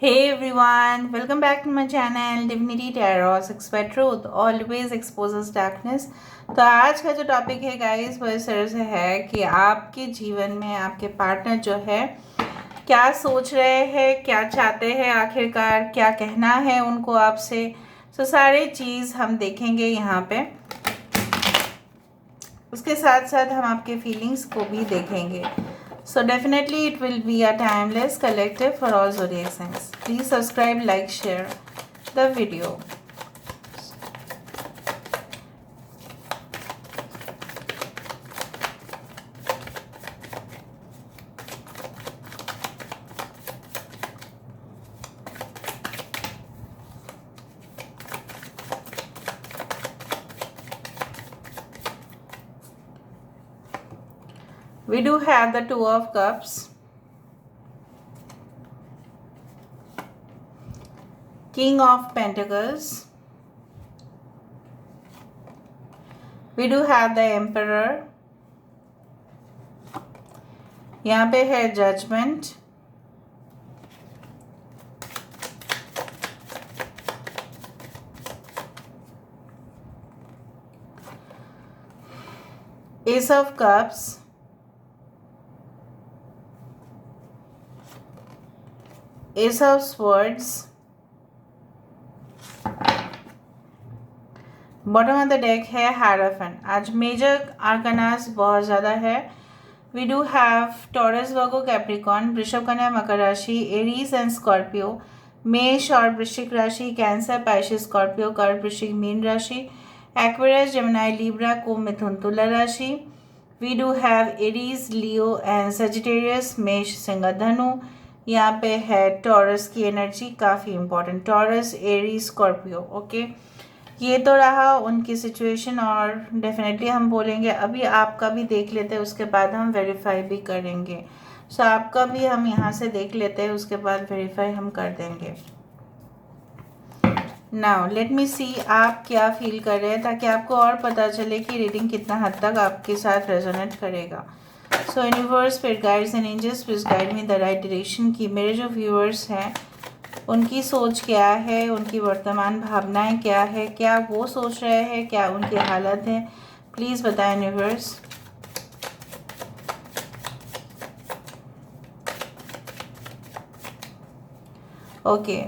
Hey everyone, welcome back to my channel Divinity Tarot Expert Truth always exposes darkness। तो आज का जो topic है गाइस वो इस तरह से है कि आपके जीवन में आपके पार्टनर जो है क्या सोच रहे हैं, क्या चाहते हैं, आखिरकार क्या कहना है उनको आपसे। तो सारे चीज़ हम देखेंगे यहाँ पे। उसके साथ साथ हम आपके फीलिंग्स को भी देखेंगे। So definitely it will be a timeless collective for all zodiac signs. Please subscribe, like, share the video. We do have the Two of Cups, King of Pentacles, we do have the Emperor, यहाँ पे है Judgment, Ace of Cups, Ace of Swords, bottom of the deck है hierophant. आज major arcanas बहुत ज़्यादा है। We do have Taurus, Virgo, Capricorn, वृषभ, कन्या, मकर राशि, एरीज एंड स्कॉर्पियो, मेष और वृश्चिक राशि, कैंसर, पाइसेस, स्कॉर्पियो, कर्क, वृश्चिक, मीन राशि, एक्वेरियस, जेमिनी, लिब्रा, कुंभ, मिथुन, तुला राशि। We do have Aries, Leo and Sagittarius, मेष, सिंह, धनु। यहाँ पे है टॉरस की एनर्जी काफ़ी important, taurus, Aries, Scorpio. Okay, ये तो रहा उनकी सिचुएशन और डेफिनेटली हम बोलेंगे अभी आपका भी देख लेते हैं, उसके बाद हम वेरीफाई भी करेंगे। सो आपका भी हम यहाँ से देख लेते हैं, उसके बाद वेरीफाई हम कर देंगे। नाउ लेट मी सी आप क्या फील कर रहे हैं, ताकि आपको और पता चले कि रीडिंग कितना हद तक आपके साथ रेजोनेट करेगा। So universe, spirit guides and angels, please guide me the right direction की मेरे जो व्यूअर्स हैं उनकी सोच क्या है, उनकी वर्तमान भावनाएं क्या है, क्या वो सोच रहे हैं, क्या उनकी हालत है, प्लीज़ बताएं universe. Okay,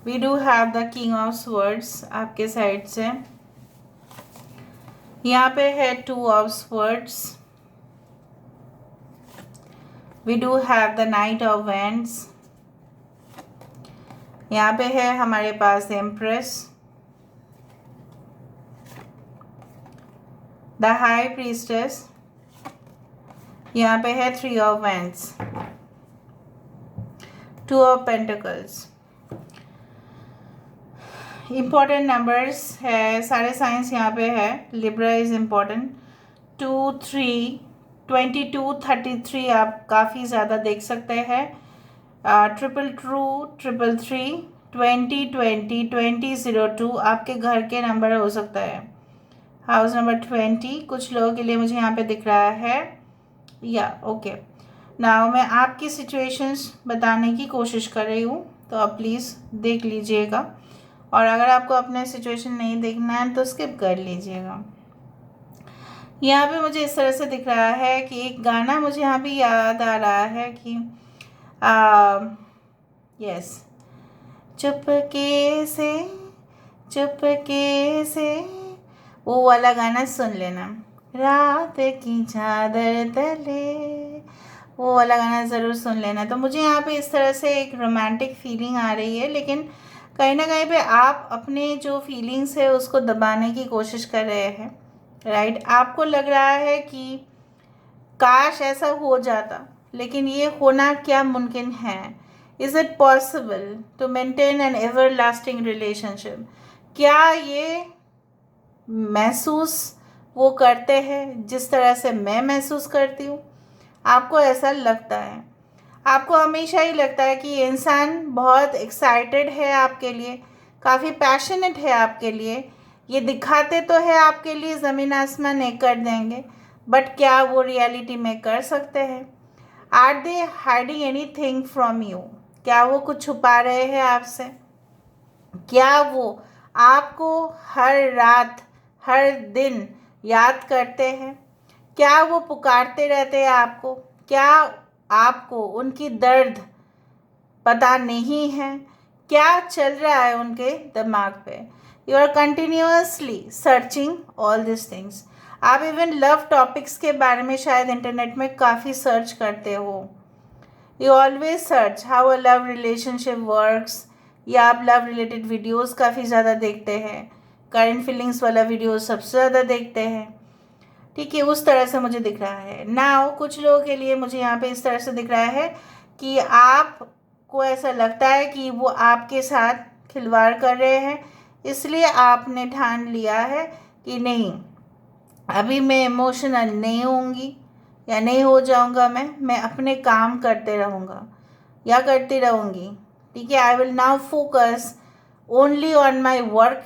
we do have the king of swords आपके साइड से। यहाँ पे है two of swords, we do have the knight of wands, यहाँ पे है हमारे पास एम्प्रेस, द हाई प्रीस्टेस, यहाँ पे है three of wands, two of pentacles. Important numbers है, सारे साइंस यहाँ पे है। लिब्रा इज़ इम्पॉर्टेंट, 2, 3, 22, 33 आप काफ़ी ज़्यादा देख सकते हैं। 222, 333, 20, 20, 2002 आपके घर के नंबर हो सकता है। हाउस नंबर 20 कुछ लोगों के लिए मुझे यहाँ पे दिख रहा है। या ओके, नाउ मैं आपकी सिचुएशंस बताने की कोशिश कर रही हूँ, तो आप प्लीज़ देख लीजिएगा, और अगर आपको अपने सिचुएशन नहीं देखना है तो स्किप कर लीजिएगा। यहाँ पे मुझे इस तरह से दिख रहा है कि एक गाना मुझे यहाँ भी याद आ रहा है कि यस, चुपके से वो वाला गाना सुन लेना, रात की चादर तले, वो वाला गाना ज़रूर सुन लेना। तो मुझे यहाँ पे इस तरह से एक रोमांटिक फीलिंग आ रही है, लेकिन कहीं ना कहीं पे आप अपने जो फीलिंग्स है उसको दबाने की कोशिश कर रहे हैं, राइट। आपको लग रहा है कि काश ऐसा हो जाता, लेकिन ये होना क्या मुमकिन है? Is it possible to maintain an ever lasting relationship? क्या ये महसूस वो करते हैं जिस तरह से मैं महसूस करती हूँ? आपको ऐसा लगता है, आपको हमेशा ही लगता है कि ये इंसान बहुत एक्साइटेड है आपके लिए, काफ़ी पैशनेट है आपके लिए, ये दिखाते तो है आपके लिए ज़मीन आसमान एक कर देंगे, बट क्या वो रियलिटी में कर सकते हैं? Are they hiding anything from you? क्या वो कुछ छुपा रहे हैं आपसे? क्या वो आपको हर रात हर दिन याद करते हैं? क्या वो पुकारते रहते हैं आपको? क्या आपको उनकी दर्द पता नहीं है? क्या चल रहा है उनके दिमाग पे? You are continuously searching all this things. आप इवन लव टॉपिक्स के बारे में शायद इंटरनेट में काफ़ी सर्च करते हो। You always search how a love relationship works, या आप लव रिलेटेड वीडियोस काफ़ी ज़्यादा देखते हैं, करंट फीलिंग्स वाला वीडियो सबसे ज़्यादा देखते हैं। ठीक है, उस तरह से मुझे दिख रहा है। नाउ कुछ लोगों के लिए मुझे यहाँ पे इस तरह से दिख रहा है कि आपको ऐसा लगता है कि वो आपके साथ खिलवाड़ कर रहे हैं, इसलिए आपने ठान लिया है कि नहीं, अभी मैं इमोशनल नहीं होंगी या नहीं हो जाऊंगा, मैं अपने काम करते रहूँगा या करती रहूँगी। ठीक है, I will now focus only on my work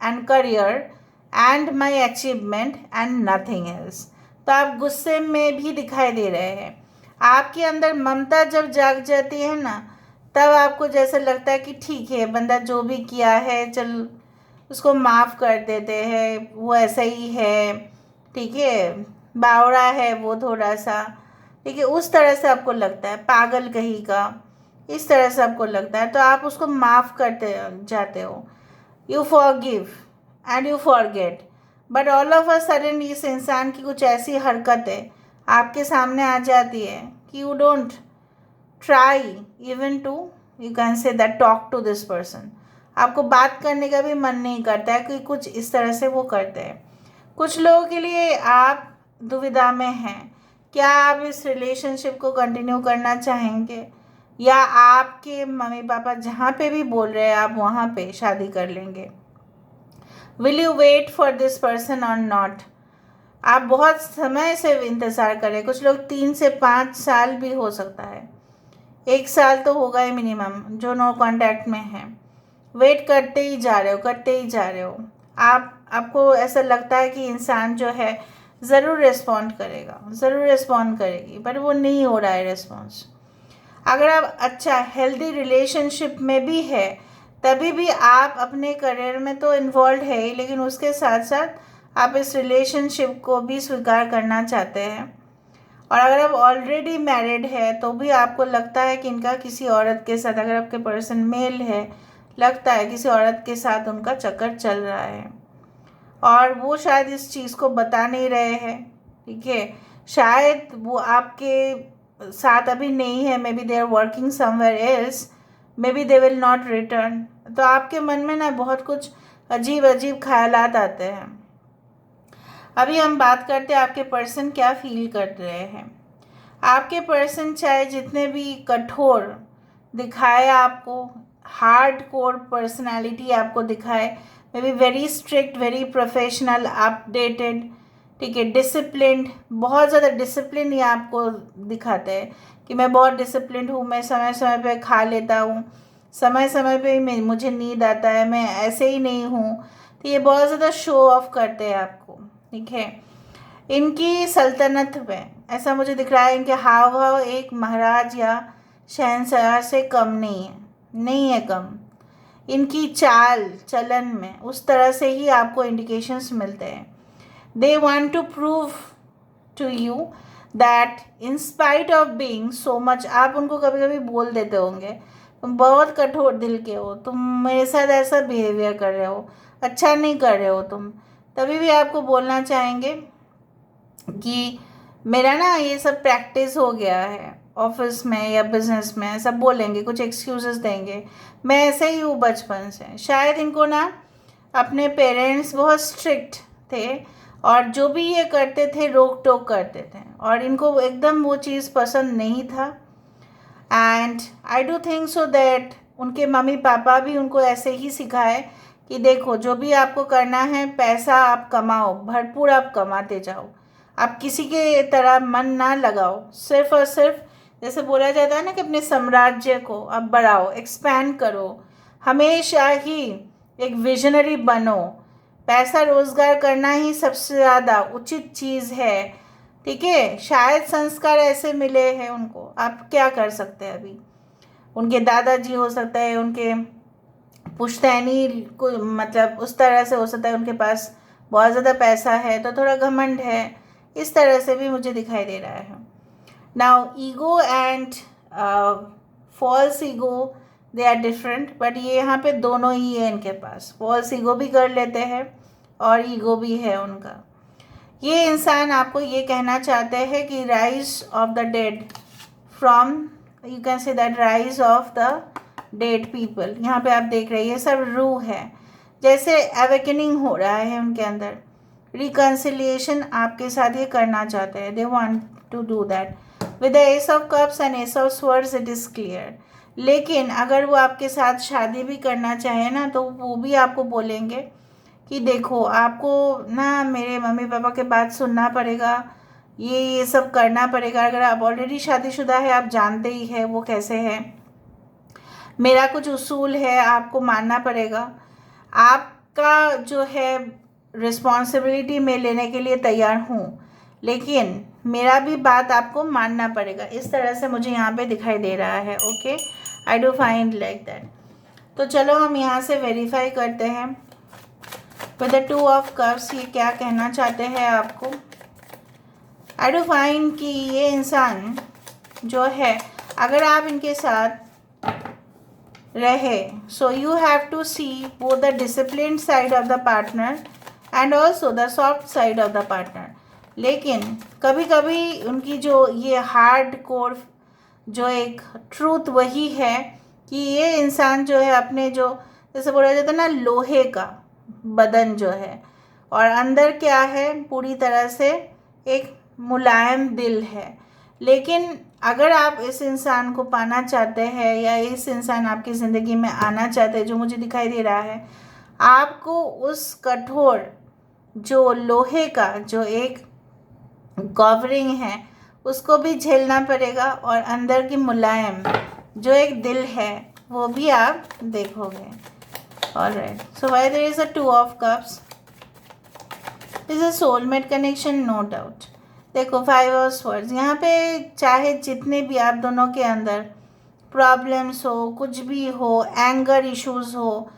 and career and my achievement and nothing else. तो आप गुस्से में भी दिखाई दे रहे हैं। आपके अंदर ममता जब जाग जाती है ना, तब आपको जैसा लगता है कि ठीक है, बंदा जो भी किया है चल उसको माफ़ कर देते हैं, वो ऐसा ही है, ठीक है, बावड़ा है वो थोड़ा सा, ठीक है, उस तरह से आपको लगता है, पागल कहीं का, इस तरह से आपको लगता है, तो आप उसको माफ़ करते जाते हो। You forgive and you forget, but all of a sudden इस इंसान की कुछ ऐसी हरकतें आपके सामने आ जाती है कि you don't try even to, you can say that, talk to this person. आपको बात करने का भी मन नहीं करता है कि कुछ इस तरह से वो करते हैं। कुछ लोगों के लिए आप दुविधा में हैं, क्या आप इस रिलेशनशिप को कंटिन्यू करना चाहेंगे, या आपके मम्मी पापा जहाँ पे भी बोल रहे हैं आप वहाँ पे शादी कर लेंगे? Will you wait for this person और नॉट? आप बहुत समय से इंतज़ार करें, कुछ लोग 3 से 5 साल भी हो सकता है, 1 साल तो होगा ही मिनिमम, जो नो कांटेक्ट में है। वेट करते ही जा रहे हो, करते ही जा रहे हो। आपको ऐसा लगता है कि इंसान जो है ज़रूर रिस्पॉन्ड करेगा, ज़रूर रिस्पॉन्ड करेगी, पर वो नहीं हो रहा है रिस्पॉन्स। अगर आप अच्छा हेल्दी रिलेशनशिप में भी है, तभी भी आप अपने करियर में तो इन्वॉल्व है ही, लेकिन उसके साथ साथ आप इस रिलेशनशिप को भी स्वीकार करना चाहते हैं। और अगर आप ऑलरेडी मैरिड है तो भी आपको लगता है कि इनका किसी औरत के साथ, अगर आपके पर्सन मेल है, लगता है किसी औरत के साथ उनका चक्कर चल रहा है, और वो शायद इस चीज़ को बता नहीं रहे हैं। ठीक है, शायद वो आपके साथ अभी नहीं है, maybe they are working somewhere else, maybe they will not return. तो आपके मन में ना बहुत कुछ अजीब अजीब ख्यालात आते हैं। अभी हम बात करते हैं आपके पर्सन क्या फील कर रहे हैं। आपके पर्सन चाहे जितने भी कठोर दिखाए आपको, हार्ड कोर पर्सनैलिटी आपको दिखाए, may be very strict, very professional, updated, ठीक है, डिसिप्लिन्ड, बहुत ज़्यादा डिसिप्लिन ये आपको दिखाते हैं कि मैं बहुत डिसिप्लिन्ड हूँ, मैं समय समय पे खा लेता हूँ, समय समय पे ही मुझे नींद आता है, मैं ऐसे ही नहीं हूँ। तो ये बहुत ज़्यादा शो ऑफ करते हैं आपको। ठीक है, इनकी सल्तनत में ऐसा मुझे दिख रहा है, इनके हाव भाव एक महाराज या शहंशाह से कम नहीं है, नहीं है कम। इनकी चाल चलन में उस तरह से ही आपको इंडिकेशंस मिलते हैं। They want to prove to you that in spite of being so much, आप उनको कभी कभी बोल देते होंगे तुम बहुत कठोर दिल के हो, तुम मेरे साथ ऐसा बिहेवियर कर रहे हो, अच्छा नहीं कर रहे हो तुम, तभी भी आपको बोलना चाहेंगे कि मेरा ना ये सब प्रैक्टिस हो गया है, ऑफिस में या बिजनेस में सब बोलेंगे, कुछ एक्सक्यूजेस देंगे, मैं ऐसे ही हूँ बचपन से। शायद इनको ना अपने पेरेंट्स बहुत स्ट्रिक्ट थे, और जो भी ये करते थे रोक टोक करते थे, और इनको एकदम वो चीज़ पसंद नहीं था। And I do think so that उनके मम्मी पापा भी उनको ऐसे ही सिखाए कि देखो जो भी आपको करना है, पैसा आप कमाओ, भरपूर आप कमाते जाओ, आप किसी के तरह मन ना लगाओ, सिर्फ और सिर्फ जैसे बोला जाता है ना कि अपने साम्राज्य को आप बढ़ाओ, एक्सपैंड करो, हमेशा ही एक विजनरी बनो, पैसा रोज़गार करना ही सबसे ज़्यादा उचित चीज़ है। ठीक है, शायद संस्कार ऐसे मिले हैं उनको, आप क्या कर सकते हैं अभी। उनके दादाजी हो सकता है, उनके पुश्तैनी को मतलब उस तरह से हो सकता है, उनके पास बहुत ज़्यादा पैसा है तो थोड़ा घमंड है, इस तरह से भी मुझे दिखाई दे रहा है। Now ego and false ego they are different, but ये यहाँ पे दोनों ही है इनके पास, फॉल्स ईगो भी कर लेते हैं और ईगो भी है उनका। ये इंसान आपको ये कहना चाहते हैं कि rise of the dead from, you can say that rise of the dead people, यहाँ पे आप देख रहे हैं ये सब रूह है, जैसे अवेकनिंग हो रहा है उनके अंदर, रिकन्सिलिएशन आपके साथ ये करना चाहते हैं, they want to do that with the ace of cups and ace of swords, it is clear. लेकिन अगर वो आपके साथ शादी भी करना चाहे ना, तो वो भी आपको बोलेंगे कि देखो आपको ना मेरे मम्मी पापा के बात सुनना पड़ेगा, ये सब करना पड़ेगा। अगर आप ऑलरेडी शादीशुदा है, आप जानते ही है वो कैसे है, मेरा कुछ उसूल है, आपको मानना पड़ेगा, आपका जो है रिस्पॉन्सिबिलिटी मैं लेने के लिए तैयार हूँ, लेकिन मेरा भी बात आपको मानना पड़ेगा। इस तरह से मुझे यहाँ पे दिखाई दे रहा है। Okay, I do find like that. तो चलो हम यहाँ से वेरीफाई करते हैं with the two of cups ये क्या कहना चाहते हैं आपको। आई डू फाइंड कि ये इंसान जो है, अगर आप इनके साथ रहे, so you have to see both the disciplined side of the partner and also the soft side of the partner. लेकिन कभी कभी उनकी जो ये हार्ड कोर जो एक ट्रूथ वही है कि ये इंसान जो है अपने जो जैसे बोला जाता है ना लोहे का बदन जो है, और अंदर क्या है पूरी तरह से एक मुलायम दिल है। लेकिन अगर आप इस इंसान को पाना चाहते हैं या इस इंसान आपकी ज़िंदगी में आना चाहते हैं, जो मुझे दिखाई दे रहा है, आपको उस कठोर जो लोहे का जो एक कवरिंग है उसको भी झेलना पड़ेगा, और अंदर की मुलायम जो एक दिल है वो भी आप देखोगे। Alright, so why there is a two of cups, is a soulmate connection, no doubt. देखो फाइव ऑफ स्वर्ड्स, यहाँ पे चाहे जितने भी आप दोनों के अंदर प्रॉब्लम्स हो, कुछ भी हो, एंगर इश्यूज हो,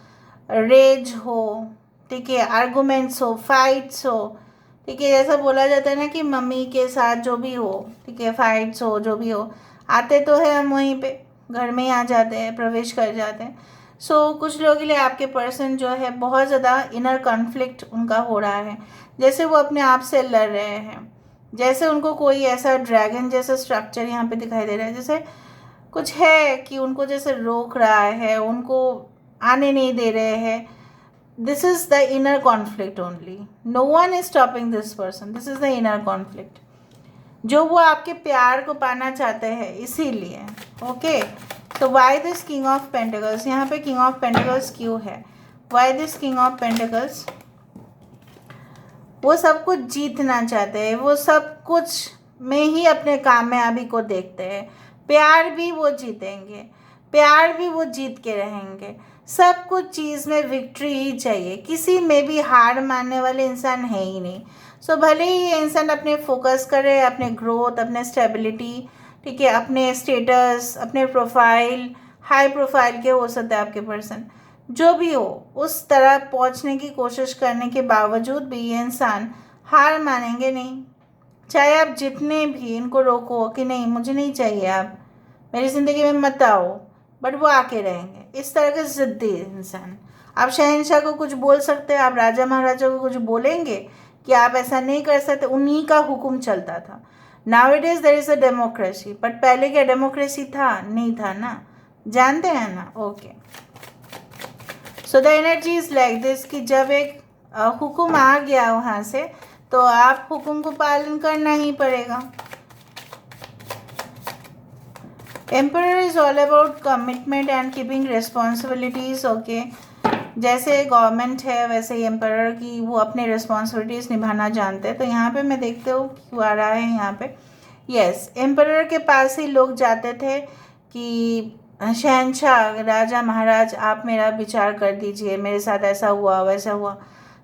रेज हो, ठीक है, आर्गूमेंट्स हो, फाइट्स हो, ठीक है, जैसा बोला जाता है ना कि मम्मी के साथ जो भी हो, ठीक है, फाइट्स हो, जो भी हो, आते तो है हम वहीं पे घर में ही आ जाते हैं, प्रवेश कर जाते हैं। सो कुछ लोगों के लिए आपके पर्सन जो है बहुत ज़्यादा इनर कॉन्फ्लिक्ट उनका हो रहा है, जैसे वो अपने आप से लड़ रहे हैं, जैसे उनको कोई ऐसा ड्रैगन जैसा स्ट्रक्चर यहाँ पे दिखाई दे रहा है, जैसे कुछ है कि उनको जैसे रोक रहा है, उनको आने नहीं दे रहे हैं। This is the inner conflict only, no one is stopping this person, this is the inner conflict जो वो आपके प्यार को पाना चाहते हैं, इसीलिए। ओके, तो why this king of pentacles, यहाँ पे किंग ऑफ पेंटिकल्स क्यों है, why this king of pentacles, वो सब कुछ जीतना चाहते हैं, वो सब कुछ में ही अपने कामयाबी को देखते हैं, प्यार भी वो जीतेंगे, प्यार भी वो जीत के रहेंगे, सब कुछ चीज़ में विक्ट्री ही चाहिए, किसी में भी हार मानने वाले इंसान है ही नहीं। सो भले ही ये इंसान अपने फोकस करे अपने ग्रोथ, अपने स्टेबिलिटी, ठीक है, अपने स्टेटस, अपने प्रोफाइल, हाई प्रोफाइल के हो सकते हैं आपके पर्सन, जो भी हो, उस तरह पहुंचने की कोशिश करने के बावजूद भी ये इंसान हार मानेंगे नहीं। चाहे आप जितने भी इनको रोको कि नहीं मुझे नहीं चाहिए, आप मेरी ज़िंदगी में मत आओ, बट वो आके रहेंगे। इस तरह के ज़िद्दी इंसान, आप शहंशाह को कुछ बोल सकते हैं, आप राजा महाराजा को कुछ बोलेंगे कि आप ऐसा नहीं कर सकते, उन्हीं का हुक्म चलता था। Now it is there is a democracy, but पहले क्या डेमोक्रेसी था? नहीं था ना, जानते हैं ना। Okay, so the energy is like this कि जब एक हुक्म आ गया वहाँ से, तो आप हुक्म को पालन करना ही पड़ेगा। Emperor is all about commitment and keeping responsibilities. Okay, जैसे गवर्नमेंट है वैसे ही एम्परर की वो अपने रिस्पॉन्सिबिलिटीज़ निभाना जानते हैं। तो यहाँ पे मैं देखते हूँ क्यों आ रहा है यहाँ पे, यस, एम्परर के पास ही लोग जाते थे कि शहंशाह, राजा महाराज, आप मेरा विचार कर दीजिए, मेरे साथ ऐसा हुआ वैसा हुआ।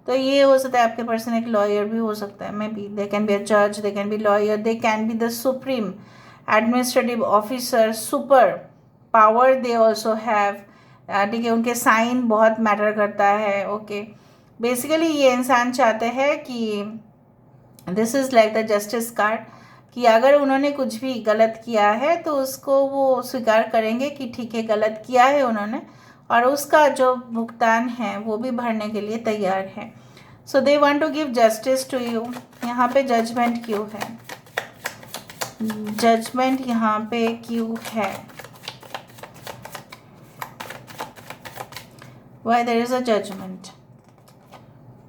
तो ये हो सकता है आपके पर्सन एक लॉयर भी हो सकता है, maybe they can be a जज, they can be lawyer, they can be the supreme administrative officer, super power they also have, ठीक है, उनके साइन बहुत मैटर करता है। ओके, बेसिकली ये इंसान चाहते हैं कि this is like the justice card, कि अगर उन्होंने कुछ भी गलत किया है तो उसको वो स्वीकार करेंगे कि ठीक है गलत किया है उन्होंने, और उसका जो भुगतान है वो भी भरने के लिए तैयार है। So they want to give justice to you. यहाँ पे जजमेंट क्यों है? जजमेंट यहाँ पे क्यों है? Why there is a judgement?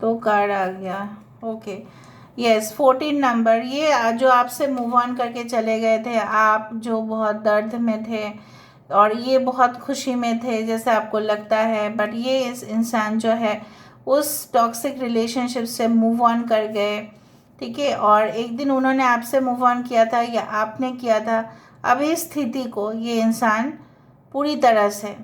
तो कार्ड आ गया। Okay, yes, 14 number. ये जो आपसे मूव ऑन करके चले गए थे, आप जो बहुत दर्द में थे और ये बहुत खुशी में थे जैसे आपको लगता है, बट ये इस इंसान जो है उस टॉक्सिक रिलेशनशिप से मूव ऑन कर गए, ठीक है, और एक दिन उन्होंने आपसे मूव ऑन किया था या आपने किया था। अब इस स्थिति को ये इंसान पूरी तरह से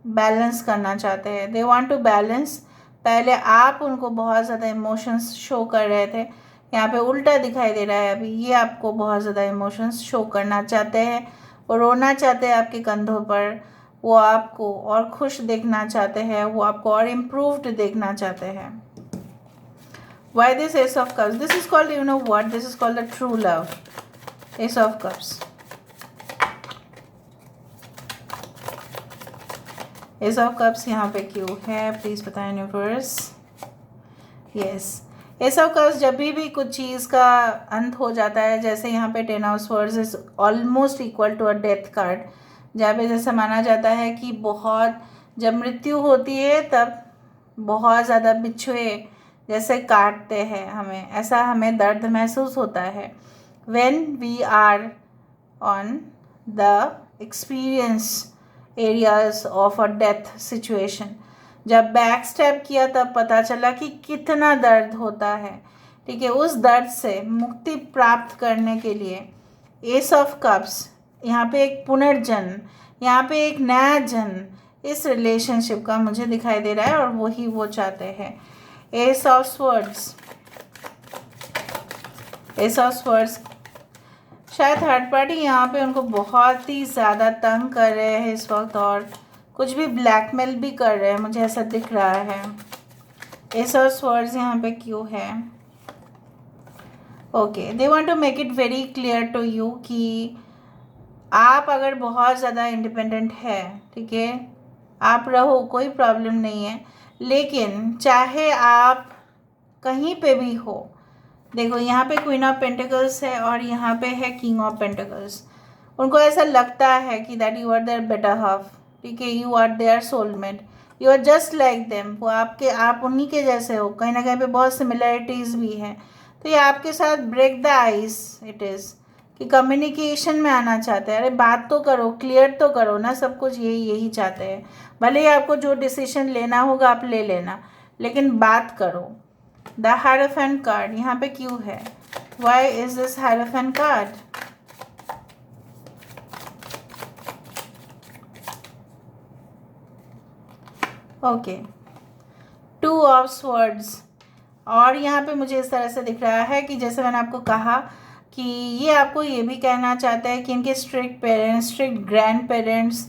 बैलेंस करना चाहते हैं। They want to balance. पहले आप उनको बहुत ज़्यादा इमोशंस शो कर रहे थे, यहाँ पे उल्टा दिखाई दे रहा है अभी, ये आपको बहुत ज़्यादा इमोशंस शो करना चाहते हैं, वो रोना चाहते हैं आपके कंधों पर, वो आपको और खुश देखना चाहते हैं, वो आपको और इम्प्रूव्ड देखना चाहते हैं। Why this S of cups? This is called, you know what, this is called the true love. S of cups, S of cups यहाँ पे क्यों है प्लीज़ बताएं universe. Yes, S of cups जब भी कुछ चीज़ का अंत हो जाता है, जैसे यहाँ पे 10 of swords is almost equal to a death card, जहाँ पे जैसे माना जाता है कि बहुत जब मृत्यु होती है तब बहुत ज़्यादा बिच्छुए जैसे काटते हैं हमें, ऐसा हमें दर्द महसूस होता है when we are on the experience areas of a death situation. जब बैक स्टेप किया तब पता चला कि कितना दर्द होता है, ठीक है। उस दर्द से मुक्ति प्राप्त करने के लिए एस ऑफ कप्स, यहाँ पे एक पुनर्जन्म, यहाँ पे एक नया जन्म इस रिलेशनशिप का मुझे दिखाई दे रहा है, और वही वो चाहते हैं। S of swords, S of swords, शायद थर्ड पार्टी यहाँ पे उनको बहुत ही ज़्यादा तंग कर रहे हैं इस वक्त, और कुछ भी ब्लैकमेल भी कर रहे हैं, मुझे ऐसा दिख रहा है। एस ऑफ स्वर्ड्स यहाँ पे क्यों है? Okay, they want to make it very clear to you कि आप अगर बहुत ज़्यादा इंडिपेंडेंट है, ठीक है, आप रहो, कोई प्रॉब्लम नहीं है, लेकिन चाहे आप कहीं पे भी हो, देखो यहाँ पे क्वीन ऑफ पेंटिकल्स है और यहाँ पे है किंग ऑफ पेंटिकल्स। उनको ऐसा लगता है कि that you are their better half, ठीक है, you are their soulmate, you are just like them, वो आप उन्हीं के जैसे हो, कहीं ना कहीं पे बहुत सिमिलरिटीज़ भी हैं। तो ये आपके साथ break the ice it is, कि कम्युनिकेशन में आना चाहते हैं। अरे बात तो करो, क्लियर तो करो ना, सब कुछ यही चाहते हैं। भले ही आपको जो डिसीजन लेना होगा आप ले लेना, लेकिन बात करो। द हायरोफेंट कार्ड यहाँ पे क्यों है? Why is this hierophant card? Okay, 2 of swords, और यहाँ पे मुझे इस तरह से दिख रहा है कि जैसे मैंने आपको कहा कि ये आपको ये भी कहना चाहता है कि इनके strict parents, strict grand parents,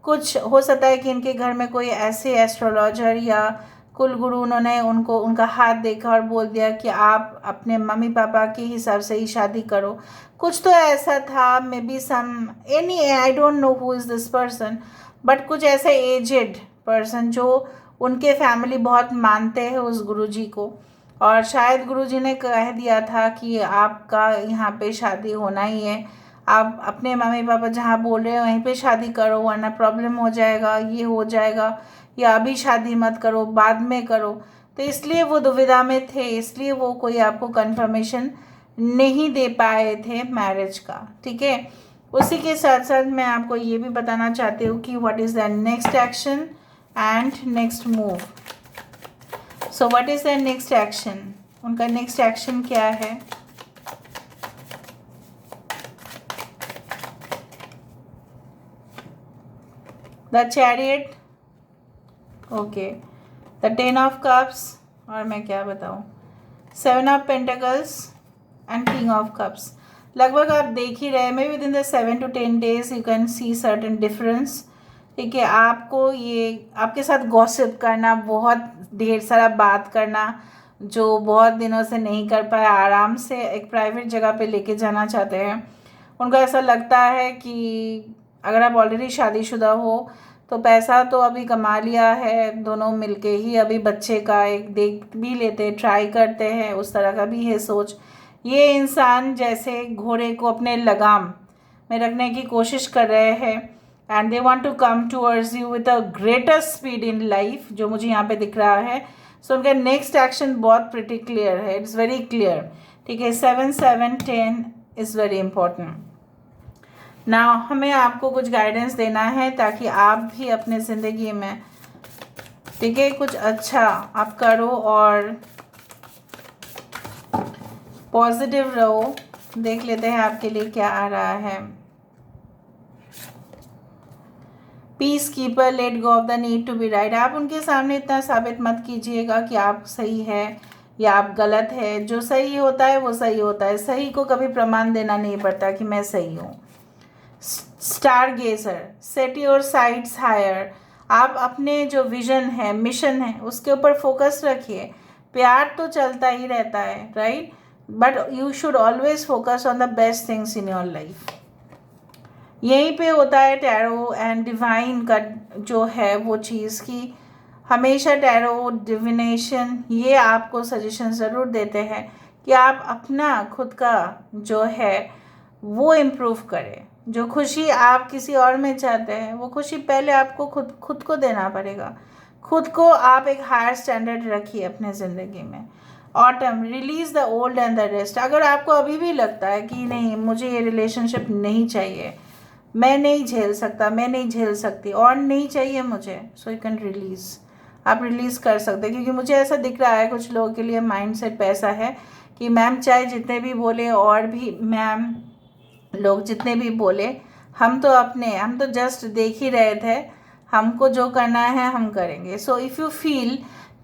कुछ हो सकता है कि इनके घर में कोई ऐसे एस्ट्रोलॉजर या कुल गुरु उन्होंने उनका हाथ देखा और बोल दिया कि आप अपने मम्मी पापा के हिसाब से ही शादी करो। कुछ तो ऐसा था, maybe some any, I don't know who is this person, but कुछ ऐसा एजेड पर्सन जो उनके फैमिली बहुत मानते हैं उस गुरुजी को, और शायद गुरुजी ने कह दिया था कि आपका यहाँ पे शादी होना ही है, आप अपने मम्मी पापा जहाँ बोल रहे हैं वहीं पे शादी करो, वरना प्रॉब्लम हो जाएगा, ये हो जाएगा, या अभी शादी मत करो, बाद में करो। तो इसलिए वो दुविधा में थे, इसलिए वो कोई आपको कंफर्मेशन नहीं दे पाए थे मैरिज का, ठीक है। उसी के साथ साथ मैं आपको ये भी बताना चाहती हूँ कि what is the next action and next move. So what is the next action? उनका नेक्स्ट एक्शन क्या है? The chariot, okay, the 10 of cups, और मैं क्या बताऊँ, 7 of pentacles and king of cups. लगभग आप देख ही रहे, may within the 7 to 10 days you can see certain difference ठीक है, आपको ये आपके साथ गॉसिप करना, बहुत ढेर सारा बात करना, जो बहुत दिनों से नहीं कर पाए, आराम से एक प्राइवेट जगह पे लेके जाना चाहते हैं। उनको ऐसा लगता है कि अगर आप ऑलरेडी शादीशुदा हो तो पैसा तो अभी कमा लिया है, दोनों मिलके ही अभी बच्चे का एक देख भी लेते, ट्राई करते हैं, उस तरह का भी है सोच। ये इंसान जैसे घोड़े को अपने लगाम में रखने की कोशिश कर रहे हैं and they want to come towards you with a greater speed in life, जो मुझे यहाँ पे दिख रहा है। सो उनका नेक्स्ट एक्शन बहुत प्रिटी क्लियर है, इट्स वेरी क्लियर। ठीक है, 7 7 10 इज़ वेरी इंपॉर्टेंट। ना हमें आपको कुछ गाइडेंस देना है ताकि आप भी अपने ज़िंदगी में, ठीक है, कुछ अच्छा आप करो और पॉजिटिव रहो। देख लेते हैं आपके लिए क्या आ रहा है। Peacekeeper, let go of the need to be right. आप उनके सामने इतना साबित मत कीजिएगा कि आप सही है या आप गलत है। जो सही होता है वो सही होता है, सही को कभी प्रमाण देना नहीं पड़ता कि मैं सही हूँ। Stargazer, set your sights higher. आप अपने जो विजन है, मिशन है, उसके ऊपर फोकस रखिए। प्यार तो चलता ही रहता है, right, but you should always focus on the best things in your life. यहीं पे होता है टैरो एंड डिवाइन का जो है वो चीज़ की हमेशा टैरो डिविनेशन ये आपको सजेशन ज़रूर देते हैं कि आप अपना खुद का जो है वो इम्प्रूव करें। जो खुशी आप किसी और में चाहते हैं वो खुशी पहले आपको खुद को देना पड़ेगा। खुद को आप एक हायर स्टैंडर्ड रखिए अपने ज़िंदगी में। Autumn, release the old and the rest. अगर आपको अभी भी लगता है कि नहीं मुझे ये रिलेशनशिप नहीं चाहिए, मैं नहीं झेल सकता, मैं नहीं झेल सकती और नहीं चाहिए मुझे, सो यू कैन रिलीज़। आप रिलीज़ कर सकते हैं, क्योंकि मुझे ऐसा दिख रहा है कुछ लोगों के लिए माइंड सेट पैसा है कि मैम चाहे जितने भी बोले और भी मैम लोग जितने भी बोले, हम तो जस्ट देख ही रहे थे, हमको जो करना है हम करेंगे। सो इफ़ यू फील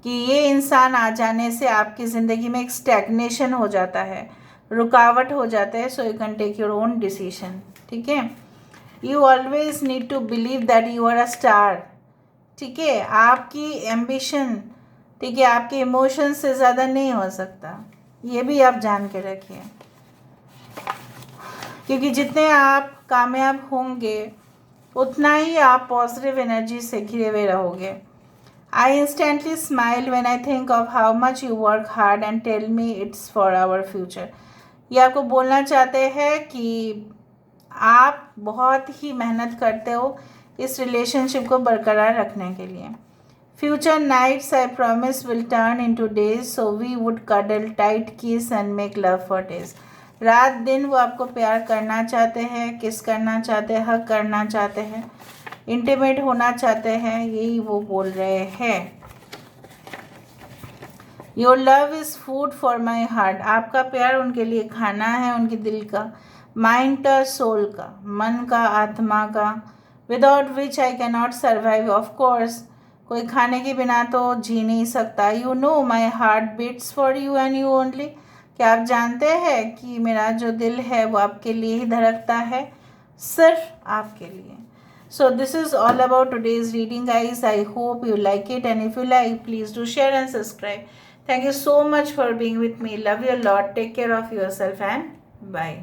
कि ये इंसान आ जाने से आपकी ज़िंदगी में एक स्टैग्नेशन हो जाता है, रुकावट हो जाता है, so you can take your own decision. ठीक है, you always need to believe that you are a star. ठीक है, आपकी एम्बिशन, ठीक है, आपके इमोशन से ज़्यादा नहीं हो सकता, ये भी आप जान के रखिए, क्योंकि जितने आप कामयाब होंगे उतना ही आप पॉजिटिव एनर्जी से घिरे हुए रहोगे। I instantly smile when I think of how much you work hard and tell me it's for our future. ये आपको बोलना चाहते हैं कि आप बहुत ही मेहनत करते हो इस रिलेशनशिप को बरकरार रखने के लिए। Future nights I promise will turn into days, so we would cuddle tight kiss and make love for days. रात दिन वो आपको प्यार करना चाहते हैं, किस करना चाहते हैं, हक करना चाहते हैं, इंटीमेट होना चाहते हैं, यही वो बोल रहे हैं। Your love is food for my heart. आपका प्यार उनके लिए खाना है, उनके दिल का, माइंड का, सोल का, मन का, आत्मा का, without which I cannot survive. Of course कोई खाने के बिना तो जी नहीं सकता। You know my heart beats for you and you only. क्या आप जानते हैं कि मेरा जो दिल है वो आपके लिए ही धड़कता है, सिर्फ आपके लिए। So this is all about today's reading, guys. I hope you like it, and if you like, please do share and subscribe. Thank you so much for being with me. Love you a lot. Take care of yourself and bye.